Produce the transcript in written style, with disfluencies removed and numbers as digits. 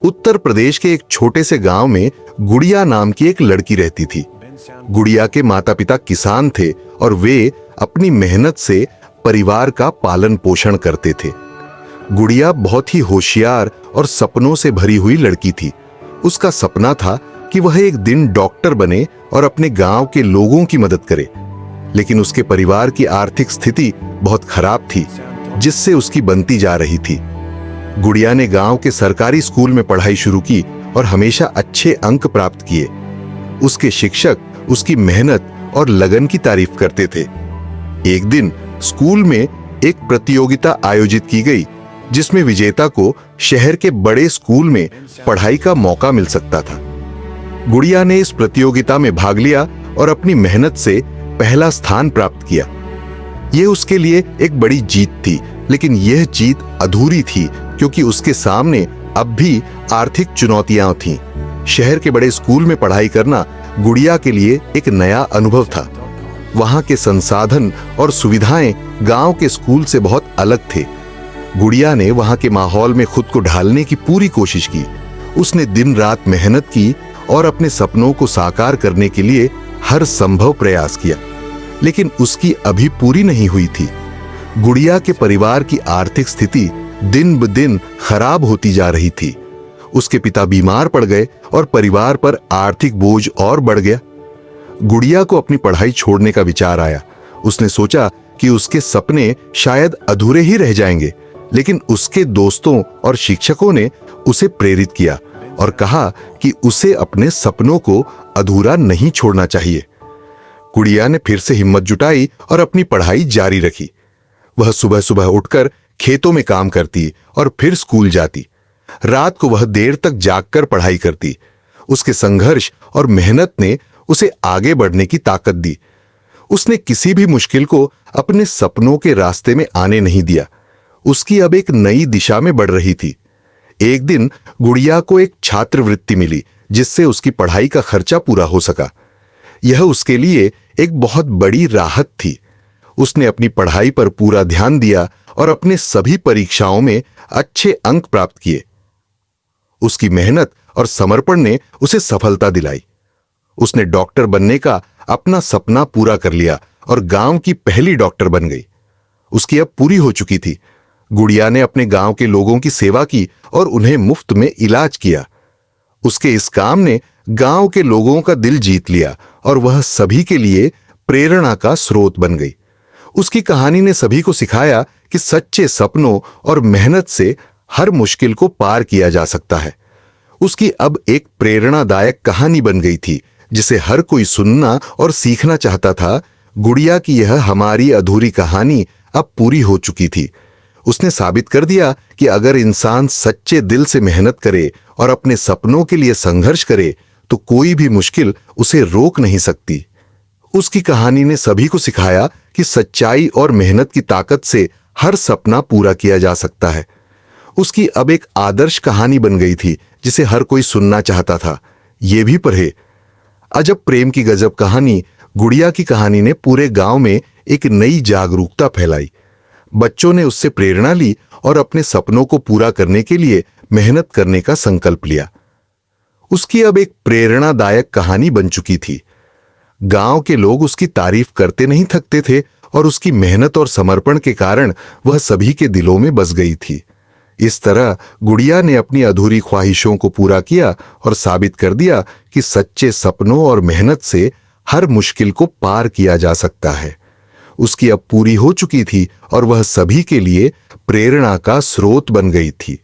उत्तर प्रदेश के एक छोटे से गांव में गुड़िया नाम की एक लड़की रहती थी। गुड़िया के माता पिता किसान थे और वे अपनी मेहनत से परिवार का पालन पोषण करते थे। गुड़िया बहुत ही होशियार और सपनों से भरी हुई लड़की थी। उसका सपना था कि वह एक दिन डॉक्टर बने और अपने गांव के लोगों की मदद करे, लेकिन उसके परिवार की आर्थिक स्थिति बहुत खराब थी, जिससे उसकी बनती जा रही थी। गुड़िया ने गांव के सरकारी स्कूल में पढ़ाई शुरू की और हमेशा अच्छे अंक प्राप्त किए। उसके शिक्षक उसकी मेहनत और लगन की तारीफ करते थे। एक दिन स्कूल में एक प्रतियोगिता आयोजित की गई, जिसमें विजेता को शहर के बड़े स्कूल में पढ़ाई का मौका मिल सकता था। गुड़िया ने इस प्रतियोगिता में भाग लिया और अपनी मेहनत से पहला स्थान प्राप्त किया। यह उसके लिए एक बड़ी जीत थी, लेकिन यह जीत अधूरी थी क्योंकि उसके सामने अब भी आर्थिक चुनौतियां थीं। शहर के बड़े स्कूल में पढ़ाई करना गुड़िया के लिए एक नया अनुभव था। वहां के संसाधन और सुविधाएं गांव के स्कूल से बहुत अलग थे। गुड़िया ने वहां के माहौल में खुद को ढालने की पूरी कोशिश की। उसने दिन रात मेहनत की और अपने सपनों को साकार करने के लिए हर संभव प्रयास किया, लेकिन उसकी अभी पूरी नहीं हुई थी। गुड़िया के परिवार की आर्थिक स्थिति दिन ब दिन खराब होती जा रही थी। उसके पिता बीमार पड़ गए और परिवार पर आर्थिक बोझ और बढ़ गया। गुड़िया को अपनी पढ़ाई छोड़ने का विचार आया। उसने सोचा कि उसके सपने शायद अधूरे ही रह जाएंगे, लेकिन उसके दोस्तों और शिक्षकों ने उसे प्रेरित किया और कहा कि उसे अपने सपनों को अधूरा नहीं छोड़ना चाहिए। गुड़िया ने फिर से हिम्मत जुटाई और अपनी पढ़ाई जारी रखी। वह सुबह सुबह उठकर खेतों में काम करती और फिर स्कूल जाती। रात को वह देर तक जागकर पढ़ाई करती। उसके संघर्ष और मेहनत ने उसे आगे बढ़ने की ताकत दी। उसने किसी भी मुश्किल को अपने सपनों के रास्ते में आने नहीं दिया। उसकी अब एक नई दिशा में बढ़ रही थी। एक दिन गुड़िया को एक छात्रवृत्ति मिली, जिससे उसकी पढ़ाई का खर्चा पूरा हो सका। यह उसके लिए एक बहुत बड़ी राहत थी। उसने अपनी पढ़ाई पर पूरा ध्यान दिया और अपने सभी परीक्षाओं में अच्छे अंक प्राप्त किए। उसकी मेहनत और समर्पण ने उसे सफलता दिलाई। उसने डॉक्टर बनने का अपना सपना पूरा कर लिया और गांव की पहली डॉक्टर बन गई। उसकी अब पूरी हो चुकी थी। गुड़िया ने अपने गांव के लोगों की सेवा की और उन्हें मुफ्त में इलाज किया। उसके इस काम ने गांव के लोगों का दिल जीत लिया और वह सभी के लिए प्रेरणा का स्रोत बन गई। उसकी कहानी ने सभी को सिखाया कि सच्चे सपनों और मेहनत से हर मुश्किल को पार किया जा सकता है। उसकी अब एक प्रेरणादायक कहानी बन गई थी, जिसे हर कोई सुनना और सीखना चाहता था। गुड़िया की यह हमारी अधूरी कहानी अब पूरी हो चुकी थी। उसने साबित कर दिया कि अगर इंसान सच्चे दिल से मेहनत करे और अपने सपनों के लिए संघर्ष करे, तो कोई भी मुश्किल उसे रोक नहीं सकती। उसकी कहानी ने सभी को सिखाया कि सच्चाई और मेहनत की ताकत से हर सपना पूरा किया जा सकता है। उसकी अब एक आदर्श कहानी बन गई थी, जिसे हर कोई सुनना चाहता था। ये भी पढ़े। अजब प्रेम की गजब कहानी गुड़िया की कहानी ने पूरे गांव में एक नई जागरूकता फैलाई। बच्चों ने उससे प्रेरणा ली और अपने सपनों को पूरा करने के लिए मेहनत करने का संकल्प लिया। उसकी अब एक प्रेरणादायक कहानी बन चुकी थी। गांव के लोग उसकी तारीफ करते नहीं थकते थे और उसकी मेहनत और समर्पण के कारण वह सभी के दिलों में बस गई थी। इस तरह गुड़िया ने अपनी अधूरी ख्वाहिशों को पूरा किया और साबित कर दिया कि सच्चे सपनों और मेहनत से हर मुश्किल को पार किया जा सकता है। उसकी अब पूरी हो चुकी थी और वह सभी के लिए प्रेरणा का स्रोत बन गई थी।